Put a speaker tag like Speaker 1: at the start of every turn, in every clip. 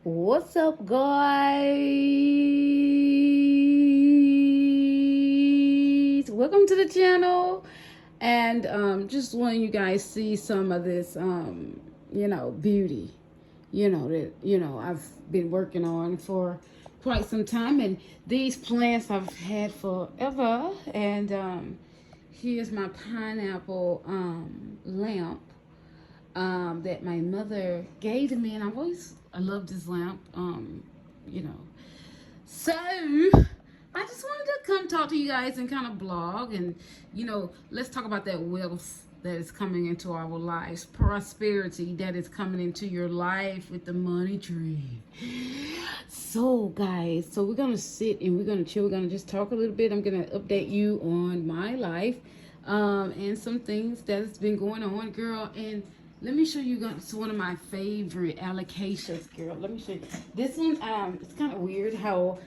Speaker 1: What's up, guys? Welcome to the channel. And just letting you guys see some of this, beauty, that I've been working on for quite some time. And these plants I've had forever. And here's my pineapple lamp that my mother gave to me, and I love this lamp. You know. So I just wanted to come talk to you guys and kind of blog, and let's talk about that wealth that is coming into our lives, prosperity that is coming into your life with the money tree. So guys, we're gonna sit and we're gonna chill. We're gonna just talk a little bit. I'm gonna update you on my life, and some things that has been going on, girl. And let me show you guys one of my favorite allocations, girl. Let me show you this one. It's kind of weird how.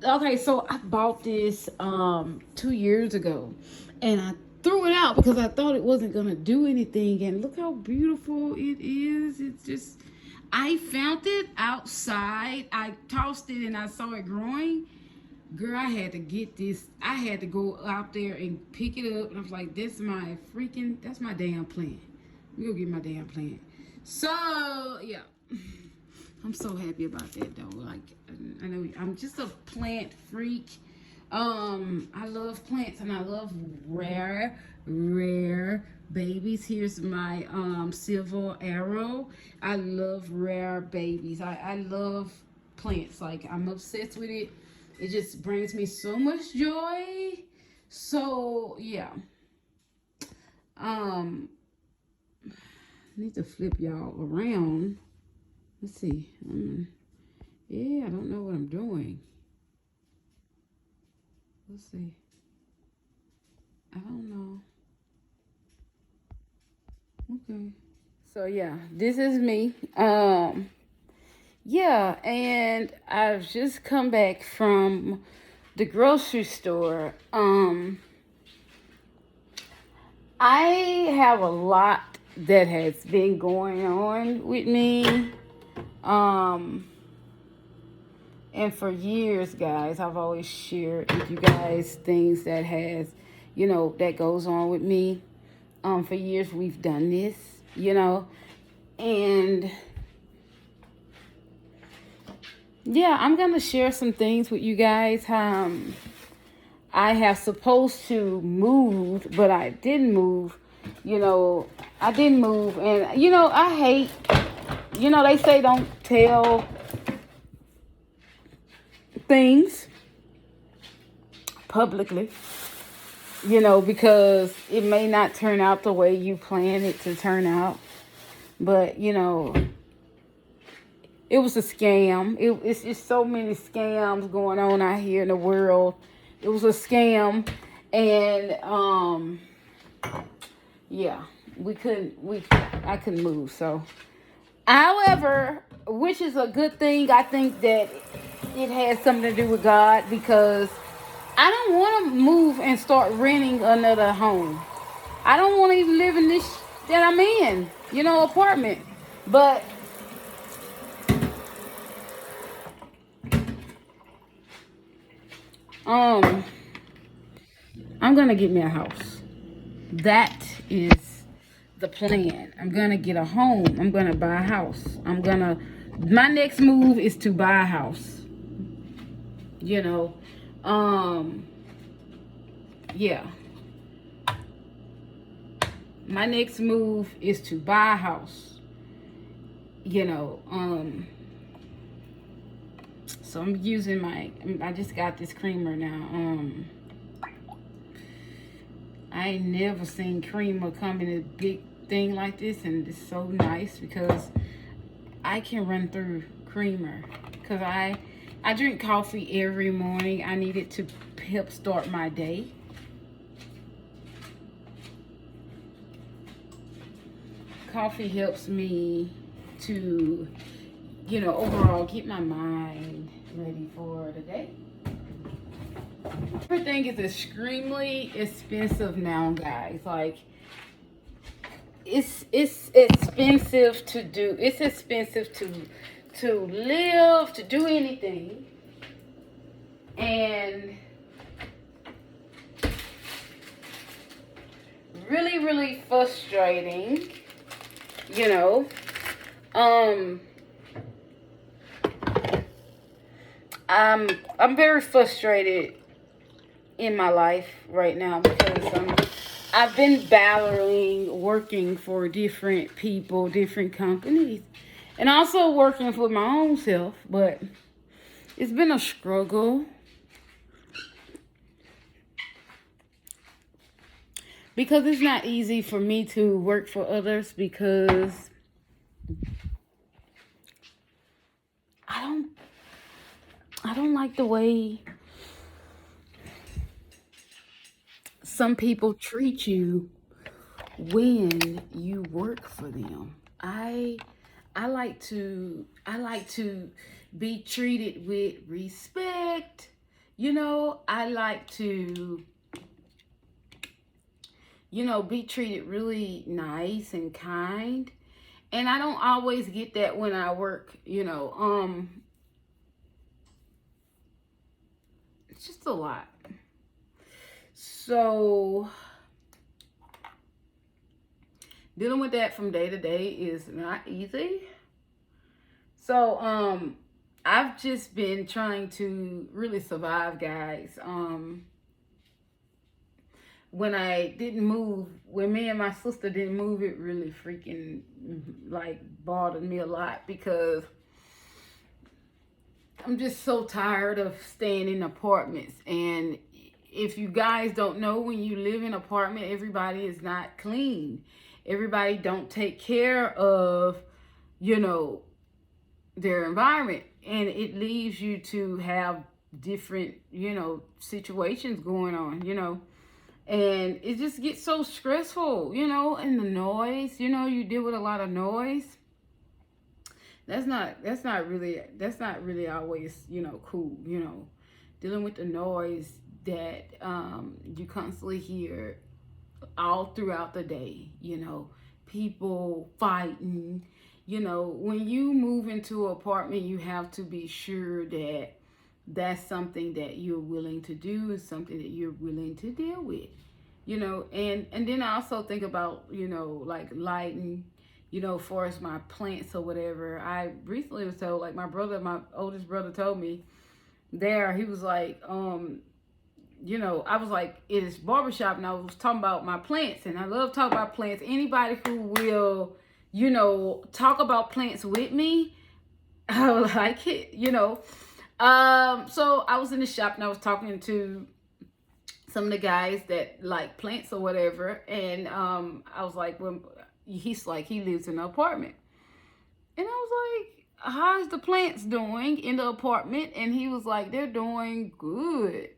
Speaker 1: Okay, so I bought this 2 years ago, and I threw it out because I thought it wasn't gonna do anything. And look how beautiful it is. It's just, I found it outside. I tossed it and I saw it growing. Girl, I had to get this. I had to go out there and pick it up. And I was like, that's my damn plant. Let me go get my damn plant. So, yeah. I'm so happy about that, though. Like, I know I'm just a plant freak. I love plants and I love rare babies. Here's my silver arrow. I love rare babies. I love plants. Like, I'm obsessed with it. It just brings me so much joy. So yeah. I need to flip y'all around. Let's see. Yeah, I don't know what I'm doing. Let's see. I don't know. Okay. So yeah, this is me. Yeah, and I've just come back from the grocery store. I have a lot that has been going on with me. And for years, guys, I've always shared with you guys things that that goes on with me. For years we've done this, and yeah, I'm gonna share some things with you guys. I have supposed to move, but I didn't move. I didn't move, and I hate. They say don't tell things publicly. Because it may not turn out the way you plan it to turn out. But it was a scam. It's just so many scams going on out here in the world. It was a scam, and yeah, I couldn't move. So, however, which is a good thing. I think that it has something to do with God, because I don't want to move and start renting another home. I don't want to even live in this that I'm in, apartment. But I'm gonna get me a house. That is the plan. I'm gonna get a home. I'm gonna buy a house. My next move is to buy a house. Yeah. My next move is to buy a house. So I'm using I just got this creamer now. I ain't never seen creamer come in a big thing like this, and it's so nice because I can run through creamer, because I drink coffee every morning. I need it to help start my day. Coffee helps me to, overall get my mind ready for the day. Everything is extremely expensive now, guys. Like, it's expensive to to live, to do anything. And really, really frustrating, you know. I'm very frustrated in my life right now because I've been battling working for different people, different companies, and also working for my own self, but it's been a struggle because it's not easy for me to work for others because I don't like the way some people treat you when you work for them. I like to be treated with respect. You know, I like to be treated really nice and kind. And I don't always get that when I work, it's just a lot. So dealing with that from day to day is not easy. So I've just been trying to really survive, guys. When me and my sister didn't move, it really freaking like bothered me a lot because I'm just so tired of staying in apartments. And if you guys don't know, when you live in an apartment, everybody is not clean. Everybody don't take care of, their environment. And it leaves you to have different, situations going on, And it just gets so stressful, and the noise, you deal with a lot of noise. That's not really always, cool, dealing with the noise that you constantly hear all throughout the day, people fighting, when you move into an apartment, you have to be sure that that's something that you're willing to do, is something that you're willing to deal with, and then I also think about, like lighting, for as my plants or whatever. I recently was told, like my oldest brother told me he was like, I was like, it is barbershop, and I was talking about my plants, and I love talking about plants. Anybody who will, talk about plants with me, I like it, So I was in the shop and I was talking to some of the guys that like plants or whatever, and I was like, well, he's like, he lives in an apartment, and I was like, how's the plants doing in the apartment? And he was like, they're doing good.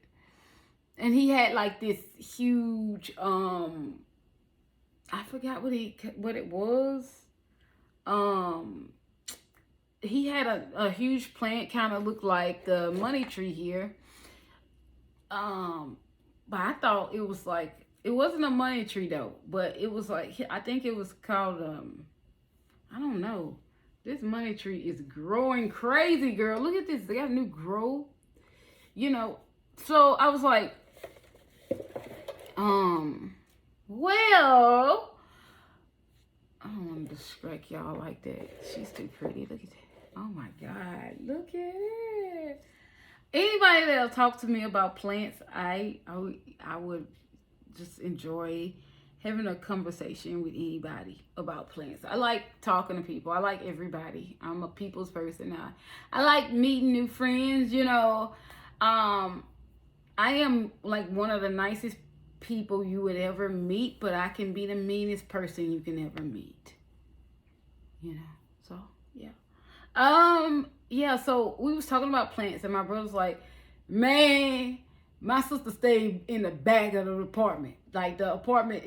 Speaker 1: And he had like this huge, I forgot what it was. He had a huge plant, kind of looked like the money tree here. But I thought it was like, it wasn't a money tree though, but it was like, I think it was called, I don't know. This money tree is growing crazy, girl. Look at this. They got a new growth, So I was like, well, I don't want to distract y'all like that. She's too pretty. Look at that. Oh my God. Look at it. Anybody that'll talk to me about plants, I would just enjoy having a conversation with anybody about plants. I like talking to people. I like everybody. I'm a people's person. I like meeting new friends, I am like one of the nicest people you would ever meet, but I can be the meanest person you can ever meet. So yeah. Yeah, so we was talking about plants, and my brother's like, man, my sister stayed in the back of the apartment. Like the apartment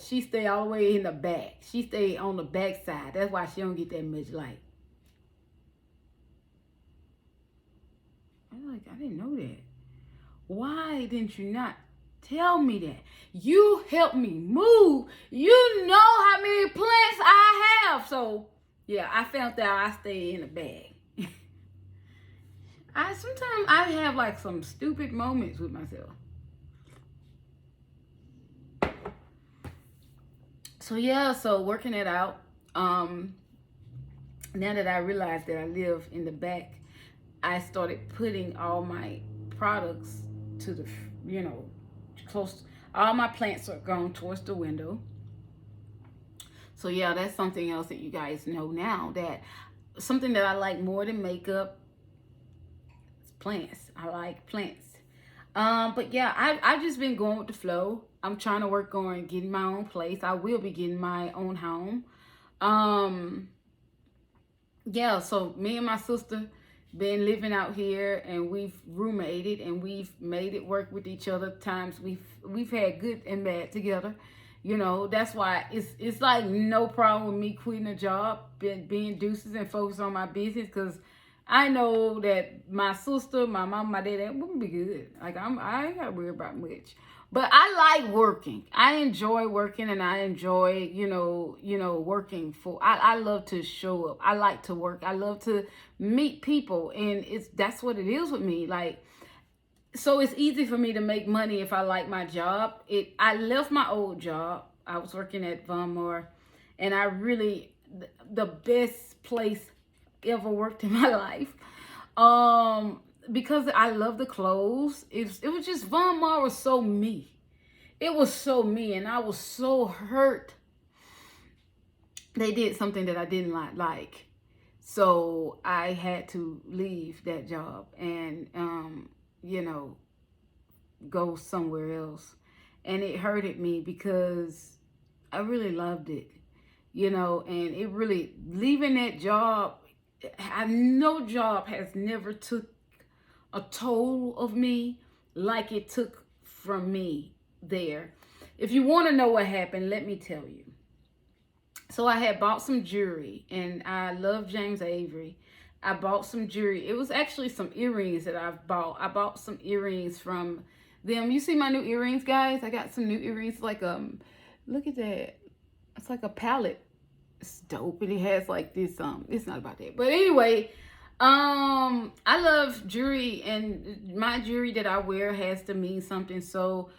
Speaker 1: she stay all the way in the back. She stay on the back side. That's why she don't get that much light. I'm like, I didn't know that. Why didn't you not tell me that? You helped me move. You know how many plants I have. So, yeah, I found out I stay in the bag. I sometimes I have like some stupid moments with myself. So yeah, so working it out. Um, Now that I realized that I live in the back, I started putting all my products to the, you know, close. All my plants are gone towards the window. So yeah, that's something else that you guys know now. That something that I like more than makeup is plants. I like plants. But yeah, I've just been going with the flow. I'm trying to work on getting my own place. I will be getting my own home. Um, yeah, so me and my sister been living out here, and we've roommated, and we've made it work with each other. Times we've had good and bad together. You know, that's why it's like no problem with me quitting a job, being deuces and focus on my business, because I know that my sister, my mom, my dad, that wouldn't be good. Like I ain't gotta worry about much. But I like working. I enjoy working, and I enjoy, working for. I love to show up. I like to work. I love to meet people, and that's what it is with me. Like, so it's easy for me to make money if I like my job. I left my old job. I was working at Von Maur, and I really the best place ever worked in my life. Because I love the clothes. It was just Von Maur was so me. It was so me, and I was so hurt. They did something that I didn't like. So I had to leave that job and you know, go somewhere else. And it hurted me because I really loved it. And it really leaving that job, no job has never took a toll of me like it took from me there. If you want to know what happened, let me tell you. So I had bought some jewelry, and I love James Avery. I bought some jewelry. It was actually some earrings that I've bought. I bought some earrings from them. You see my new earrings, guys? I got some new earrings. Like look at that. It's like a palette. It's dope, and it has like this. It's not about that, but anyway. I love jewelry, and my jewelry that I wear has to mean something. So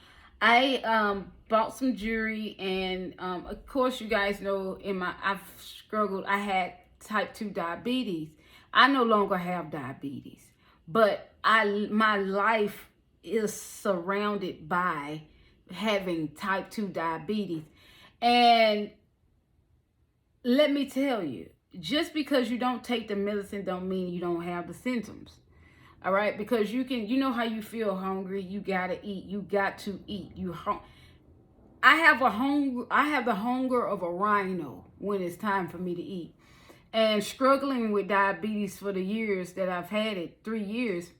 Speaker 1: I bought some jewelry, and of course you guys know I've struggled. I had type 2 diabetes. I no longer have diabetes, but my life is surrounded by having type 2 diabetes. And let me tell you, just because you don't take the medicine don't mean you don't have the symptoms. All right, because you know how you feel hungry, you gotta eat. You got to eat. I have the hunger of a rhino when it's time for me to eat. And struggling with diabetes for the years that I've had it, 3 years,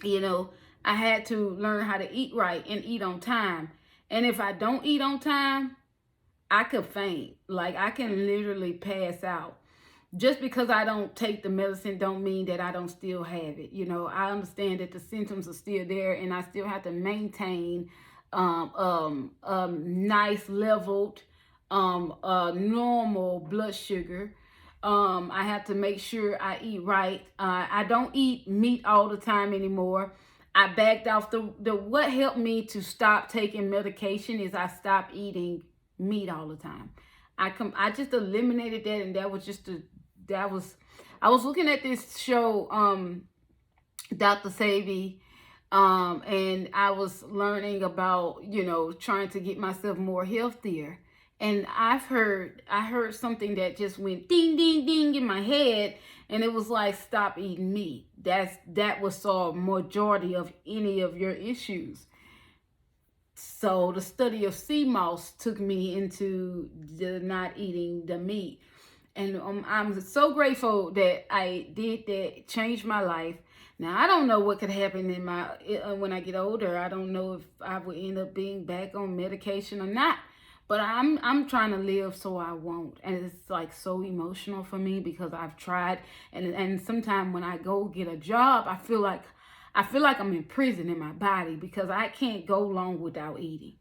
Speaker 1: I had to learn how to eat right and eat on time. And if I don't eat on time, I could faint. Like, I can literally pass out. Just because I don't take the medicine don't mean that I don't still have it. I understand that the symptoms are still there, and I still have to maintain nice leveled normal blood sugar. I have to make sure I eat right. I don't eat meat all the time anymore. I backed off what helped me to stop taking medication is I stopped eating meat all the time. I just eliminated that, and I was looking at this show, Dr. Sebi, and I was learning about, trying to get myself more healthier. And I heard something that just went ding, ding, ding in my head. And it was like, stop eating meat. That was solve majority of any of your issues. So the study of sea moss took me into the not eating the meat. And I'm so grateful that I did that, changed my life. Now, I don't know what could happen when I get older. I don't know if I would end up being back on medication or not. But I'm trying to live so I won't. And it's like so emotional for me because I've tried. And sometimes when I go get a job, I feel like I'm in prison in my body because I can't go long without eating.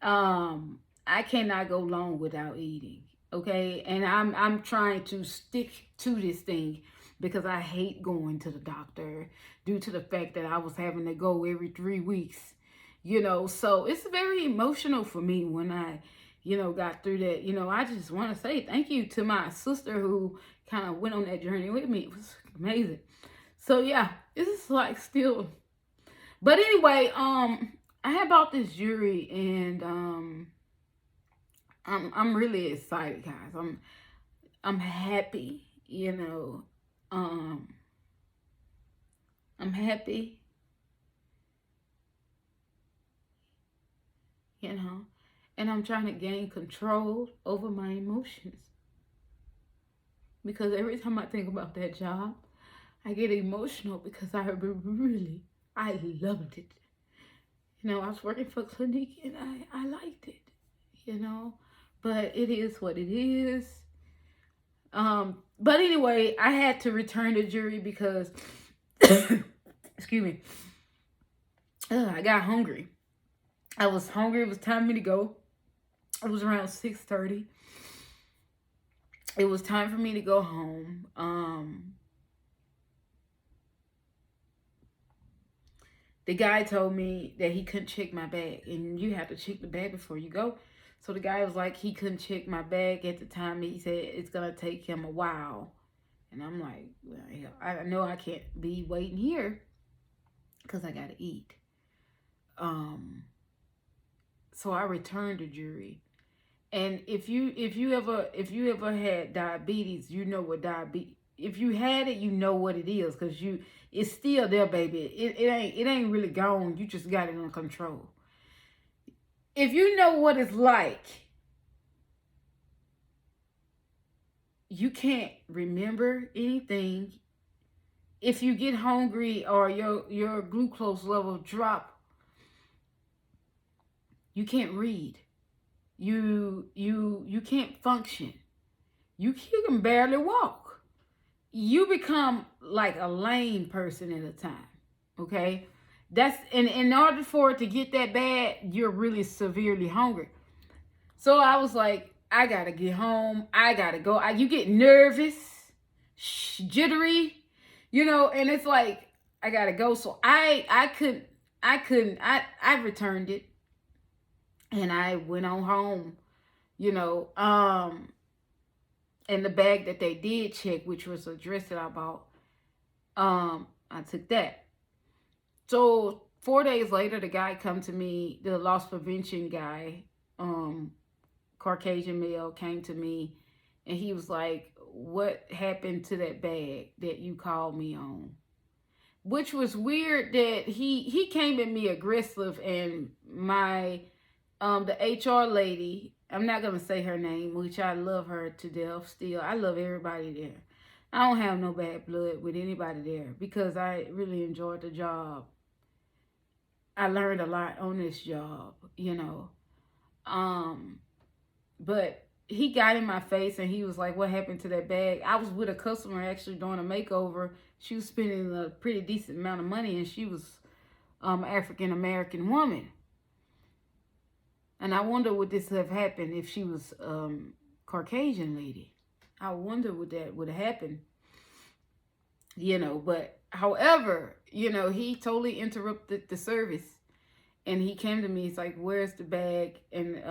Speaker 1: I cannot go long without eating. Okay, and I'm trying to stick to this thing because I hate going to the doctor due to the fact that I was having to go every 3 weeks, So it's very emotional for me when I, got through that. I just want to say thank you to my sister who kind of went on that journey with me. It was amazing. So yeah, it's like still, but anyway, I had bought this jewelry and I'm really excited, guys. I'm happy, I'm happy, and I'm trying to gain control over my emotions because every time I think about that job, I get emotional because I loved it. I was working for Clinique and I liked it, but it is what it is. But anyway, I had to return the jewelry because, excuse me, I got hungry. I was hungry. It was time for me to go. It was around 6:30. It was time for me to go home. The guy told me that he couldn't check my bag, and you have to check the bag before you go. So the guy was like, he couldn't check my bag at the time. He said it's gonna take him a while, and I'm like, well, I know I can't be waiting here because I gotta eat. So I returned the jewelry. And if you ever had diabetes, you know what diabetes. If you had it, you know what it is, because it's still there, baby. It ain't really gone. You just got it under control. If you know what it's like, you can't remember anything. If you get hungry or your glucose level drop, you can't read. You can't function. You can barely walk. You become like a lame person at a time. Okay? That's in order for it to get that bad, you're really severely hungry. So I was like, I gotta get home. I gotta go. You get nervous, jittery, and it's like I gotta go. So I returned it, and I went on home, and the bag that they did check, which was a dress that I bought, I took that. So 4 days later, the guy come to me, the loss prevention guy, Caucasian male, came to me, and he was like, what happened to that bag that you called me on? Which was weird that he came at me aggressive, and my the HR lady, I'm not gonna say her name, which I love her to death still. I love everybody there. I don't have no bad blood with anybody there because I really enjoyed the job. I learned a lot on this job, But he got in my face and he was like, what happened to that bag? I was with a customer actually doing a makeover. She was spending a pretty decent amount of money, and she was African American woman. And I wonder would this have happened if she was Caucasian lady. I wonder would that would have happened. But however, he totally interrupted the service. And he came to me, he's like, where's the bag? And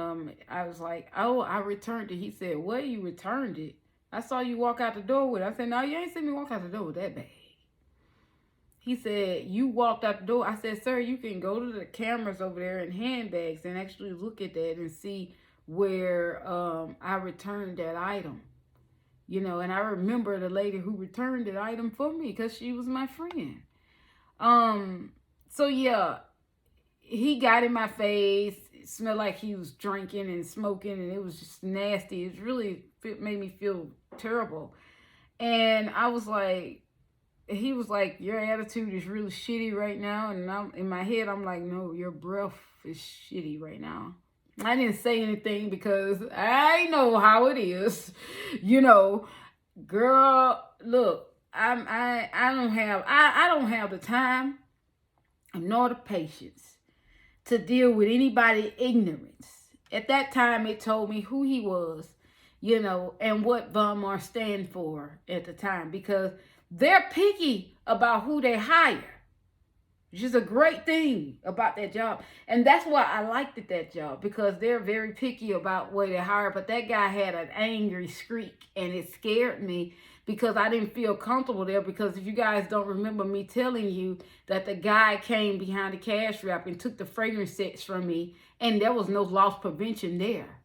Speaker 1: I was like, oh, I returned it. He said, what, you returned it? I saw you walk out the door with it. I said, no, you ain't seen me walk out the door with that bag. He said, you walked out the door. I said, sir, you can go to the cameras over there in handbags and actually look at that and see where I returned that item. And I remember the lady who returned that item for me because she was my friend. So yeah, he got in my face. It smelled like he was drinking and smoking, and it was just nasty. It really made me feel terrible. And I was like, he was like, your attitude is really shitty right now. And I'm in my head, I'm like, no, your breath is shitty right now. I didn't say anything because I know how it is. Girl, look, I don't have the time nor the patience to deal with anybody's ignorance. At that time, it told me who he was, and what Von Maur stand for at the time, because They're picky about who they hire, which is a great thing about that job. And that's why I liked it, that job, because they're very picky about what they hire. But that guy had an angry skreak, and it scared me because I didn't feel comfortable there. Because if you guys don't remember me telling you that the guy came behind the cash wrap and took the fragrance sets from me, and there was no loss prevention there.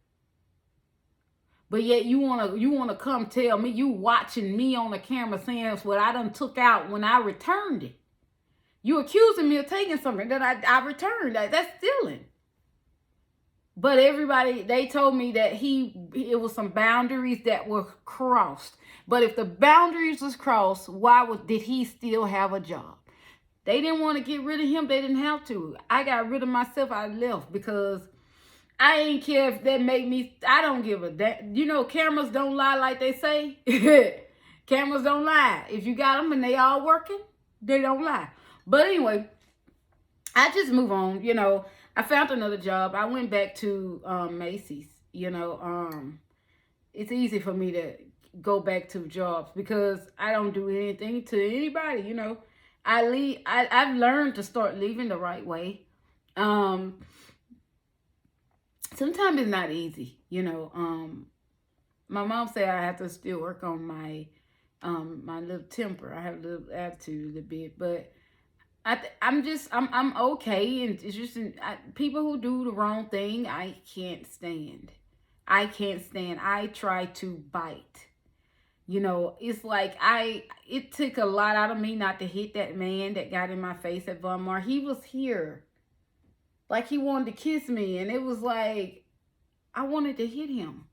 Speaker 1: But yet you wanna come tell me, you watching me on the camera saying what I done took out when I returned it. You accusing me of taking something that I returned. That's stealing. But everybody, they told me that it was some boundaries that were crossed. But if the boundaries was crossed, did he still have a job? They didn't want to get rid of him. They didn't have to. I got rid of myself. I left because I ain't care if that make me. I don't give a damn. You know, cameras don't lie, like they say. Cameras don't lie. If you got them and they all working, they don't lie. But anyway, I just move on. You know, I found another job. I went back to Macy's. You know, it's easy for me to go back to jobs because I don't do anything to anybody. You know, I've learned to start living the right way. Sometimes it's not easy. You know, my mom said I have to still work on my my little temper. I have a little attitude a little bit, but I'm okay, and it's just people who do the wrong thing, I can't stand. I can't stand. I try to bite. You know, it's like it took a lot out of me not to hit that man that got in my face at Von Maur. He was here. Like he wanted to kiss me, and it was like I wanted to hit him.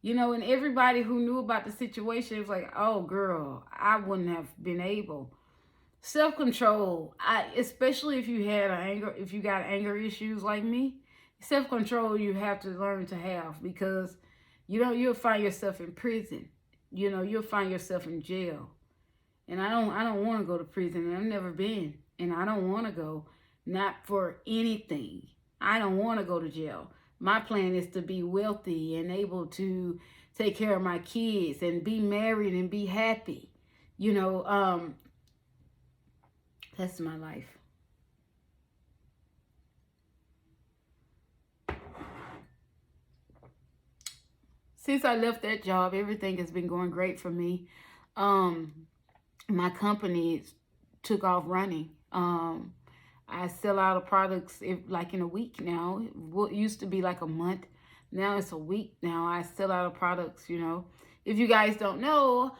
Speaker 1: You know, and everybody who knew about the situation was like, oh girl, I wouldn't have been able. Self-control, especially if you got anger issues like me, self-control you have to learn to have, because you'll find yourself in prison. You know, you'll find yourself in jail. And I don't want to go to prison, and I've never been, and I don't want to go, not for anything. I don't want to go to jail. My plan is to be wealthy and able to take care of my kids and be married and be happy. You know, that's my life. Since I left that job, everything has been going great for me. My company took off running. I sell out of products like in a week now. What used to be like a month, now it's a week now. I sell out of products, you know. If you guys don't know,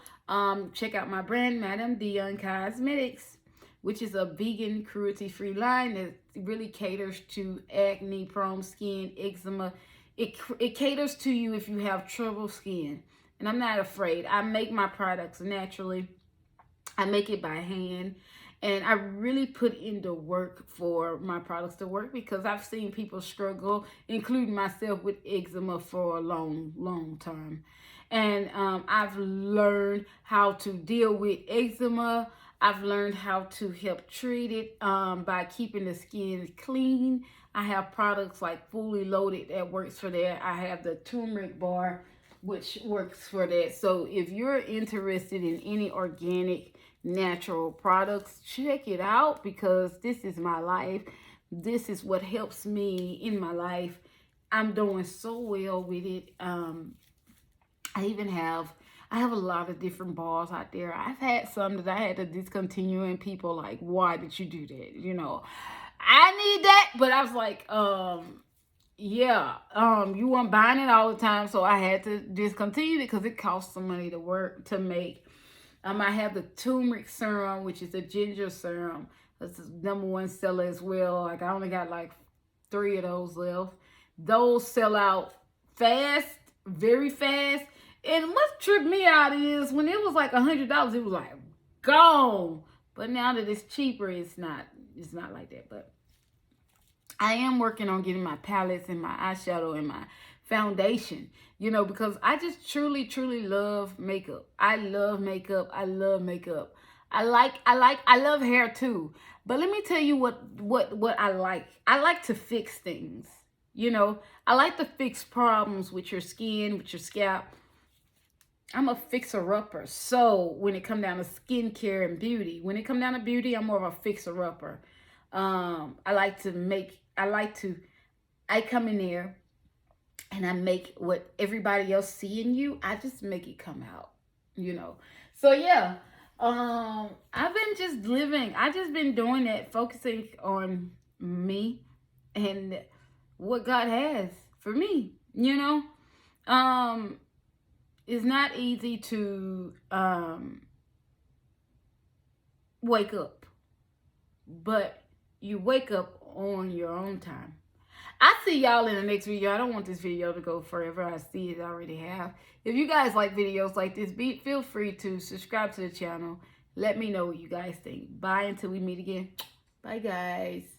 Speaker 1: check out my brand, Madame Dion Cosmetics, which is a vegan, cruelty-free line that really caters to acne-prone skin, eczema. It caters to you if you have trouble skin. And I'm not afraid. I make my products naturally. I make it by hand. And I really put in the work for my products to work, because I've seen people struggle, including myself, with eczema for a long, long time. And I've learned how to deal with eczema. I've learned how to help treat it by keeping the skin clean. I have products like Fully Loaded that works for that. I have the turmeric bar, which works for that. So if you're interested in any organic, natural products, check it out, because this is my life. This is what helps me in my life. I'm doing so well with it. I have a lot of different bars out there. I've had some that I had to discontinue, and people like, why did you do that? You know, I need that, but I was like, yeah, you weren't buying it all the time, so I had to discontinue it because it costs some money to make. I have the turmeric serum, which is a ginger serum. That's the #1 seller as well. Like, I only got like 3 of those left. Those sell out fast, very fast. And what tripped me out is when it was like $100, it was like gone. But now that it's cheaper, it's not like that. But I am working on getting my palettes and my eyeshadow and my foundation, you know, because I just truly, truly love makeup. I love makeup. I love makeup. I love hair too. But let me tell you what I like. I like to fix things. You know, I like to fix problems with your skin, with your scalp. I'm a fixer-upper. So when it come down to skincare and beauty, when it come down to beauty, I'm more of a fixer-upper. I come in there and I make what everybody else see in you, I just make it come out, you know. So yeah, I've been just living. I just been doing that, focusing on me and what God has for me, you know. Um, it's not easy to wake up, but you wake up on your own time. I see y'all in the next video. I don't want this video to go forever. I see it already have. If you guys like videos like this, feel free to subscribe to the channel. Let me know what you guys think. Bye until we meet again. Bye, guys.